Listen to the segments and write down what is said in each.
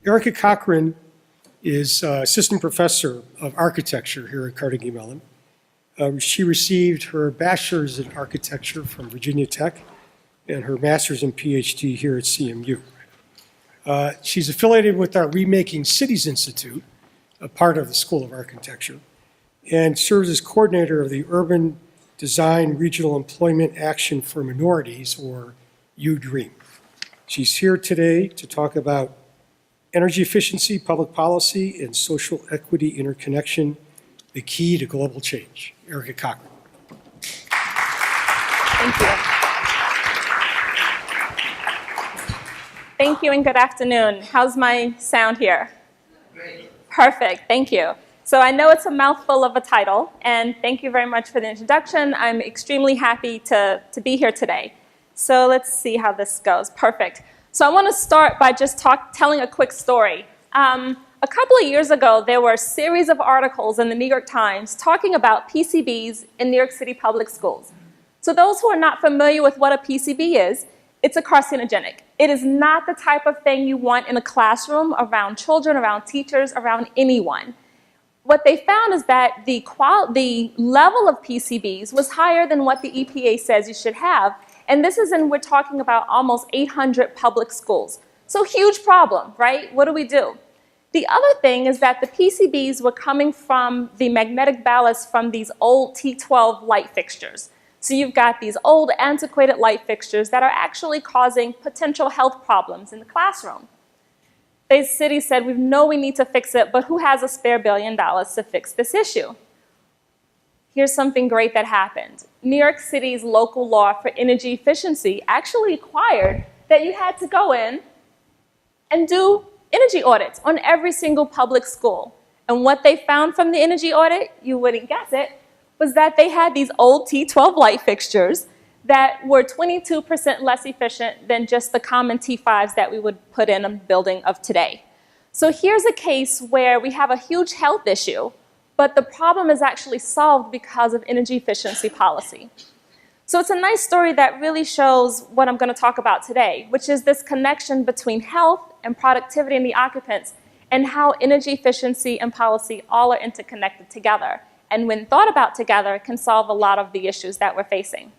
Erica Cochran is Assistant Professor of Architecture here at Carnegie Mellon. She received her Bachelor's in Architecture from Virginia Tech and her Master's and PhD here at CMU. She's affiliated with our Remaking Cities Institute, a part of the School of Architecture, and serves as coordinator of the Urban Design Regional Employment Action for Minorities, or UDream. She's here today to talk about energy efficiency, public policy, and social equity interconnection, the key to global change. Erica Cochran. Thank you. Thank you and good afternoon. How's my sound here? Great. Perfect, thank you. So I know it's a mouthful of a title, and thank you very much for the introduction. I'm extremely happy to be here today. So let's see how this goes. Perfect. So I want to start by just telling a quick story. A couple of years ago, there were a series of articles in the New York Times talking about PCBs in New York City public schools. So those who are not familiar with what a PCB is, it's a carcinogenic. It is not the type of thing you want in a classroom, around children, around teachers, around anyone. What they found is that the level of PCBs was higher than what the EPA says you should have. And this is we're talking about almost 800 public schools. So huge problem, right? What do? The other thing is that the PCBs were coming from the magnetic ballast from these old T12 light fixtures. So you've got these old antiquated light fixtures that are actually causing potential health problems in the classroom. The city said, we know we need to fix it, but who has a spare $1 billion to fix this issue? Here's something great that happened. New York City's local law for energy efficiency actually required that you had to go in and do energy audits on every single public school. And what they found from the energy audit, you wouldn't guess it, was that they had these old T12 light fixtures that were 22% less efficient than just the common T5s that we would put in a building of today. So here's a case where we have a huge health issue, but the problem is actually solved because of energy efficiency policy. So it's a nice story that really shows what I'm going to talk about today, which is this connection between health and productivity in the occupants and how energy efficiency and policy all are interconnected together. And when thought about together, can solve a lot of the issues that we're facing.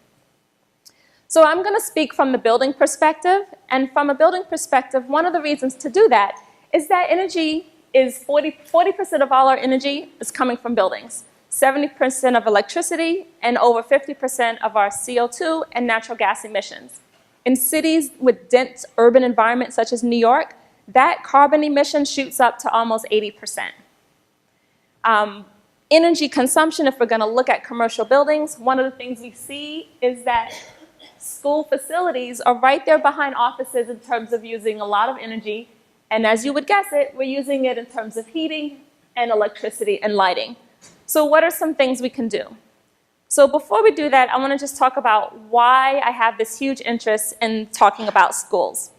So I'm going to speak from the building perspective. And from a building perspective, one of the reasons to do that is that energy is 40% of all our energy is coming from buildings, 70% of electricity, and over 50% of our CO2 and natural gas emissions. In cities with dense urban environments such as New York, that carbon emission shoots up to almost 80%. Energy consumption, if we're going to look at commercial buildings, one of the things we see is that school facilities are right there behind offices in terms of using a lot of energy. And as you would guess it, we're using it in terms of heating and electricity and lighting. So what are some things we can do? So before we do that, I want to just talk about why I have this huge interest in talking about schools.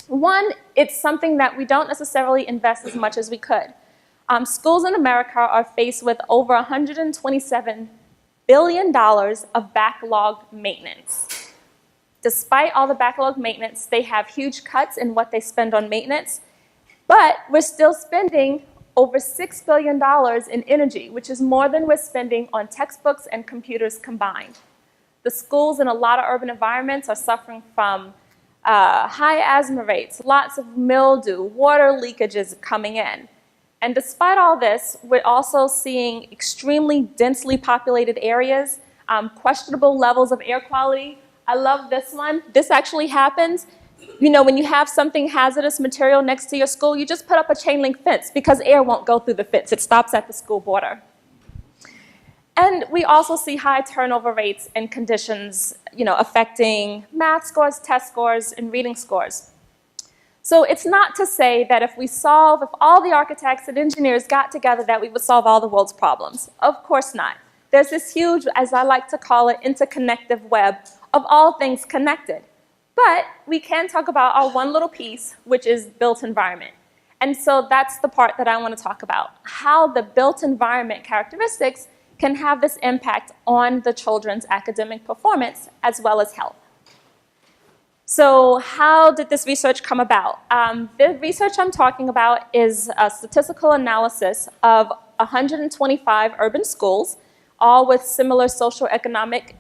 One, it's something that we don't necessarily invest as much as we could. Schools in America are faced with over $127 billion of backlog maintenance. Despite all the backlog maintenance, they have huge cuts in what they spend on maintenance, but we're still spending over $6 billion in energy, which is more than we're spending on textbooks and computers combined. The schools in a lot of urban environments are suffering from high asthma rates, lots of mildew, water leakages coming in. And despite all this, we're also seeing extremely densely populated areas, questionable levels of air quality. I love this one. This actually happens. You know, when you have something hazardous material next to your school, you just put up a chain link fence because air won't go through the fence. It stops at the school border. And we also see high turnover rates and conditions, affecting math scores, test scores, and reading scores. So it's not to say that if all the architects and engineers got together that we would solve all the world's problems. Of course not. There's this huge, as I like to call it, interconnective web of all things connected. But we can talk about our one little piece, which is built environment. And so that's the part that I want to talk about, how the built environment characteristics can have this impact on the children's academic performance as well as health. So how did this research come about? The research I'm talking about is a statistical analysis of 125 urban schools, all with similar socioeconomic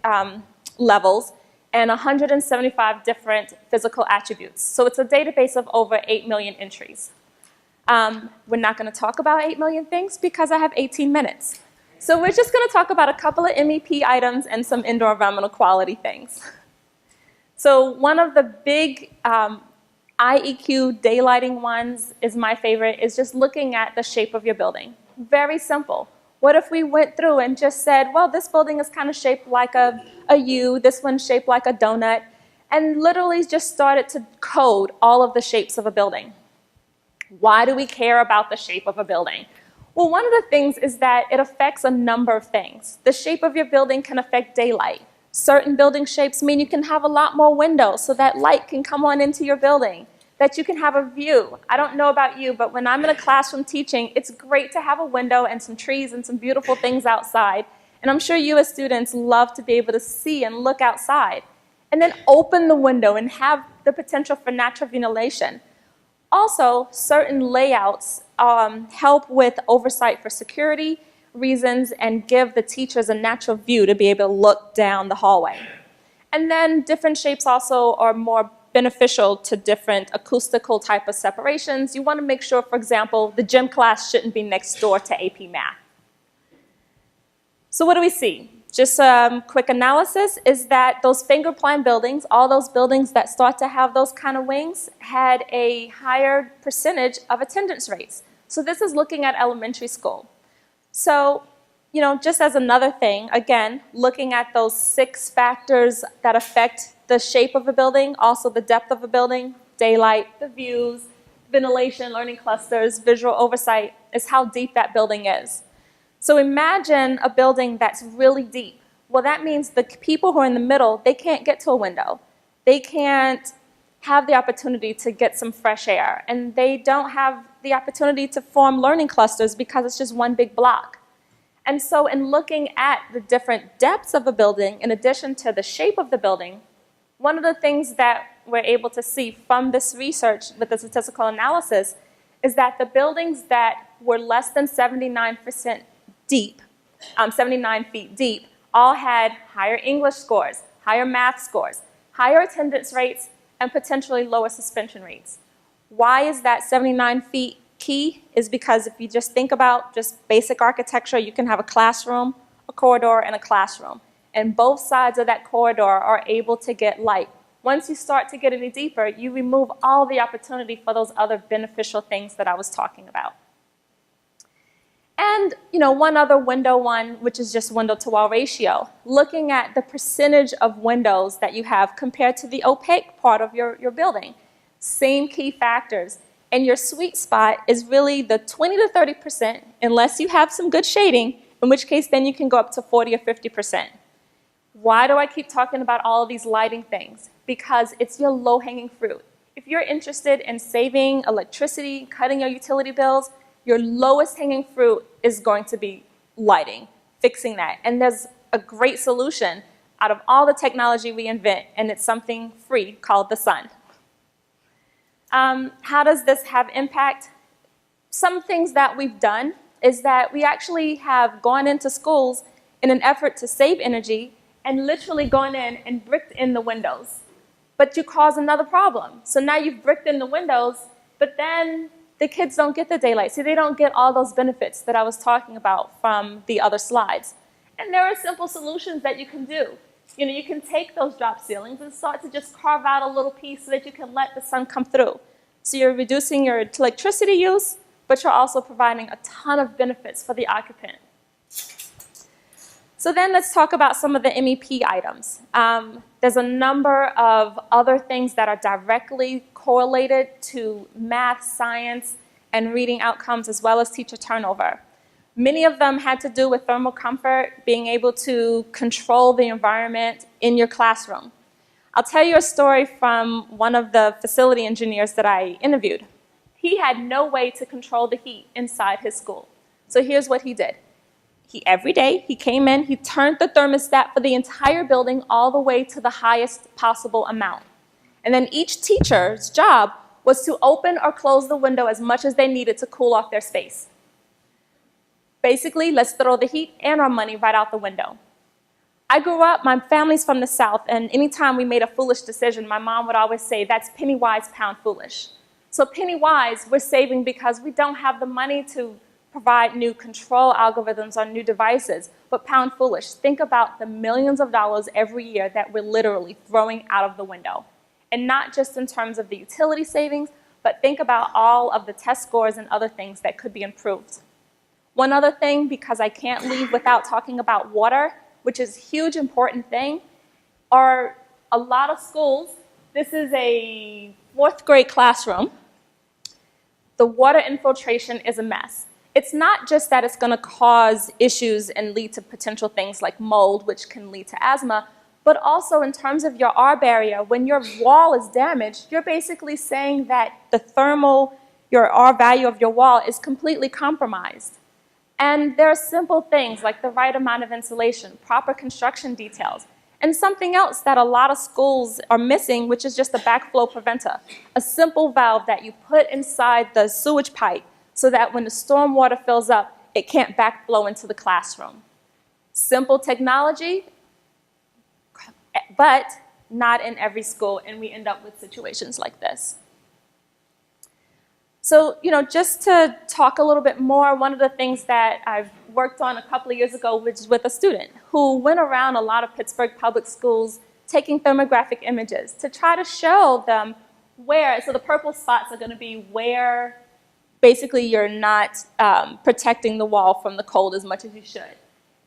levels, and 175 different physical attributes. So it's a database of over 8 million entries. We're not going to talk about 8 million things because I have 18 minutes. So we're just going to talk about a couple of MEP items and some indoor environmental quality things. So one of the big IEQ daylighting ones is my favorite, is just looking at the shape of your building. Very simple. What if we went through and just said, well, this building is kind of shaped like a U, this one's shaped like a donut, and literally just started to code all of the shapes of a building. Why do we care about the shape of a building? Well, one of the things is that it affects a number of things. The shape of your building can affect daylight. Certain building shapes mean you can have a lot more windows so that light can come on into your building, that you can have a view. I don't know about you, but when I'm in a classroom teaching, it's great to have a window and some trees and some beautiful things outside. And I'm sure you as students love to be able to see and look outside. And then open the window and have the potential for natural ventilation. Also, certain layouts help with oversight for security reasons and give the teachers a natural view to be able to look down the hallway. And then different shapes also are more beneficial to different acoustical type of separations. You want to make sure, for example, the gym class shouldn't be next door to AP Math. So what do we see? Just a quick analysis is that those finger plan buildings, all those buildings that start to have those kind of wings, had a higher percentage of attendance rates. So this is looking at elementary school. So, just as another thing, again, looking at those 6 factors that affect the shape of a building, also the depth of a building, daylight, the views, ventilation, learning clusters, visual oversight, is how deep that building is. So imagine a building that's really deep. Well, that means the people who are in the middle, they can't get to a window. They can't have the opportunity to get some fresh air, and they don't have the opportunity to form learning clusters because it's just one big block. And so in looking at the different depths of a building, in addition to the shape of the building, one of the things that we're able to see from this research with the statistical analysis is that the buildings that were less than 79% deep, 79 feet deep, all had higher English scores, higher math scores, higher attendance rates, and potentially lower suspension rates. Why is that 79 feet key? Is because if you just think about just basic architecture, you can have a classroom, a corridor, and a classroom. And both sides of that corridor are able to get light. Once you start to get any deeper, you remove all the opportunity for those other beneficial things that I was talking about. And one other window one, which is just window to wall ratio, looking at the percentage of windows that you have compared to the opaque part of your building. Same key factors. And your sweet spot is really the 20 to 30%, unless you have some good shading, in which case then you can go up to 40 or 50%. Why do I keep talking about all of these lighting things? Because it's your low-hanging fruit. If you're interested in saving electricity, cutting your utility bills, your lowest hanging fruit is going to be lighting, fixing that. And there's a great solution out of all the technology we invent, and it's something free called the sun. How does this have impact? Some things that we've done is that we actually have gone into schools in an effort to save energy and literally gone in and bricked in the windows. But you cause another problem. So now you've bricked in the windows, but then the kids don't get the daylight. So they don't get all those benefits that I was talking about from the other slides. And there are simple solutions that you can do. You can take those drop ceilings and start to just carve out a little piece so that you can let the sun come through. So you're reducing your electricity use, but you're also providing a ton of benefits for the occupant. So then let's talk about some of the MEP items. There's a number of other things that are directly correlated to math, science, and reading outcomes, as well as teacher turnover. Many of them had to do with thermal comfort, being able to control the environment in your classroom. I'll tell you a story from one of the facility engineers that I interviewed. He had no way to control the heat inside his school. So here's what he did. Every day, he came in, he turned the thermostat for the entire building all the way to the highest possible amount. And then each teacher's job was to open or close the window as much as they needed to cool off their space. Basically, let's throw the heat and our money right out the window. I grew up, my family's from the South, and anytime we made a foolish decision, my mom would always say, that's penny wise, pound foolish. So penny wise, we're saving because we don't have the money to provide new control algorithms on new devices. But pound foolish, think about the millions of dollars every year that we're literally throwing out of the window. And not just in terms of the utility savings, but think about all of the test scores and other things that could be improved. One other thing, because I can't leave without talking about water, which is a huge important thing, are a lot of schools. This is a 4th grade classroom. The water infiltration is a mess. It's not just that it's going to cause issues and lead to potential things like mold, which can lead to asthma, but also in terms of your R barrier, when your wall is damaged, you're basically saying that the thermal, your R value of your wall is completely compromised. And there are simple things like the right amount of insulation, proper construction details, and something else that a lot of schools are missing, which is just a backflow preventer, a simple valve that you put inside the sewage pipe so that when the storm water fills up, it can't backflow into the classroom. Simple technology, but not in every school, and we end up with situations like this. So, just to talk a little bit more, one of the things that I've worked on a couple of years ago was with a student who went around a lot of Pittsburgh public schools taking thermographic images to try to show them where, so the purple spots are going to be where basically you're not protecting the wall from the cold as much as you should.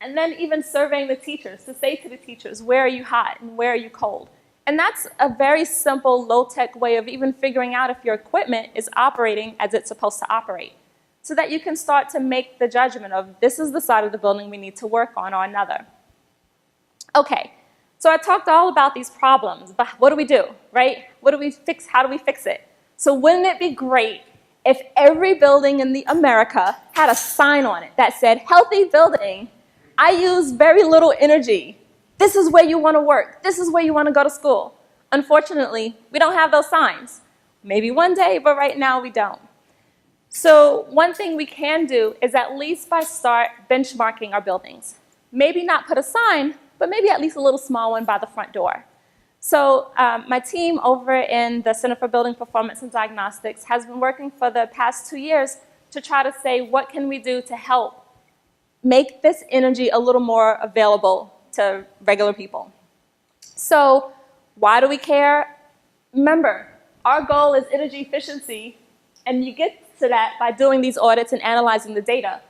And then even surveying the teachers to say to the teachers, where are you hot and where are you cold? And that's a very simple, low-tech way of even figuring out if your equipment is operating as it's supposed to operate, so that you can start to make the judgment of this is the side of the building we need to work on or another. Okay, so I talked all about these problems, but what do we do, right? What do we fix? How do we fix it? So wouldn't it be great if every building in America had a sign on it that said, healthy building, I use very little energy. This is where you want to work. This is where you want to go to school. Unfortunately, we don't have those signs. Maybe one day, but right now we don't. So one thing we can do is at least start benchmarking our buildings. Maybe not put a sign, but maybe at least a little small one by the front door. So my team over in the Center for Building Performance and Diagnostics has been working for the past 2 years to try to say, what can we do to help make this energy a little more available to regular people? So why do we care? Remember, our goal is energy efficiency, and you get to that by doing these audits and analyzing the data.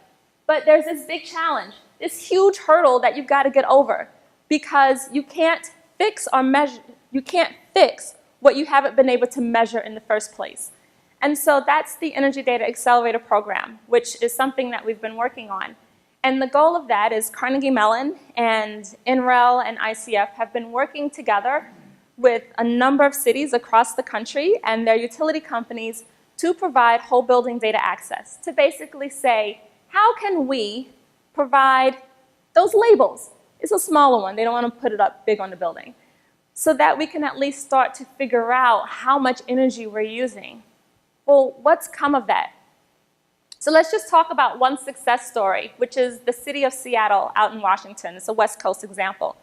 But there's this big challenge, this huge hurdle that you've got to get over, because you can't fix or measure, you can't fix what you haven't been able to measure in the first place. And so that's the Energy Data Accelerator Program, which is something that we've been working on. And the goal of that is Carnegie Mellon and NREL and ICF have been working together with a number of cities across the country and their utility companies to provide whole building data access, to basically say, how can we provide those labels? It's a smaller one. They don't want to put it up big on the building. So that we can at least start to figure out how much energy we're using. Well, what's come of that? So let's just talk about one success story, which is the city of Seattle out in Washington. It's a West Coast example.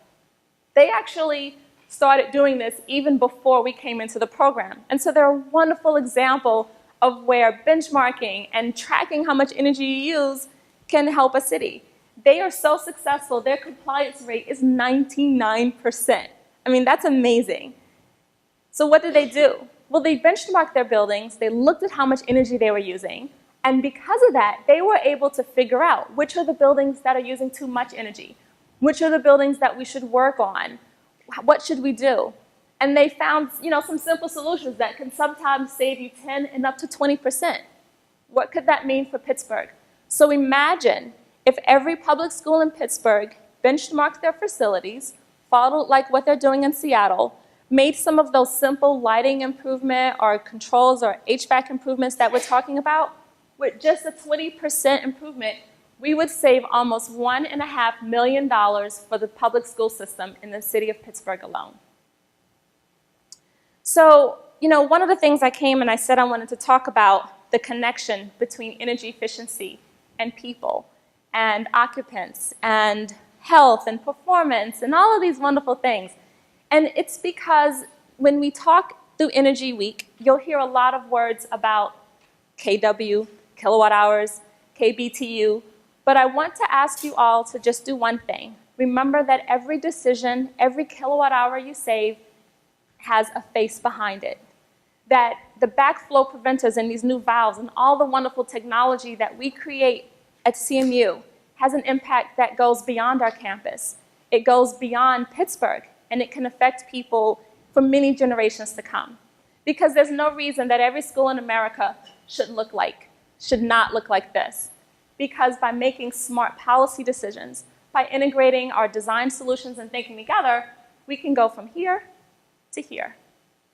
They actually started doing this even before we came into the program. And so they're a wonderful example of where benchmarking and tracking how much energy you use can help a city. They are so successful, their compliance rate is 99%. I mean, that's amazing. So what did they do? Well, they benchmarked their buildings, they looked at how much energy they were using, and because of that, they were able to figure out which are the buildings that are using too much energy, which are the buildings that we should work on, what should we do? And they found, some simple solutions that can sometimes save you 10 and up to 20%. What could that mean for Pittsburgh? So imagine if every public school in Pittsburgh benchmarked their facilities, followed like what they're doing in Seattle, made some of those simple lighting improvement or controls or HVAC improvements that we're talking about. With just a 20% improvement, we would save almost $1.5 million for the public school system in the city of Pittsburgh alone. So, one of the things I came and I said I wanted to talk about the connection between energy efficiency and people and occupants and health and performance and all of these wonderful things. And it's because when we talk through Energy Week, you'll hear a lot of words about kW, kilowatt hours, kBTU, but I want to ask you all to just do one thing. Remember that every decision, every kilowatt hour you save has a face behind it. That the backflow preventers and these new valves and all the wonderful technology that we create at CMU has an impact that goes beyond our campus. It goes beyond Pittsburgh, and it can affect people for many generations to come. Because there's no reason that every school in America should not look like this. Because by making smart policy decisions, by integrating our design solutions and thinking together, we can go from here to here.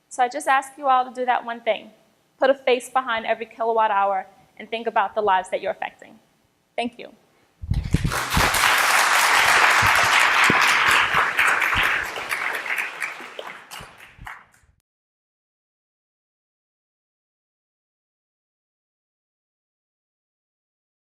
So I just ask you all to do that one thing. Put a face behind every kilowatt hour and think about the lives that you're affecting. Thank you.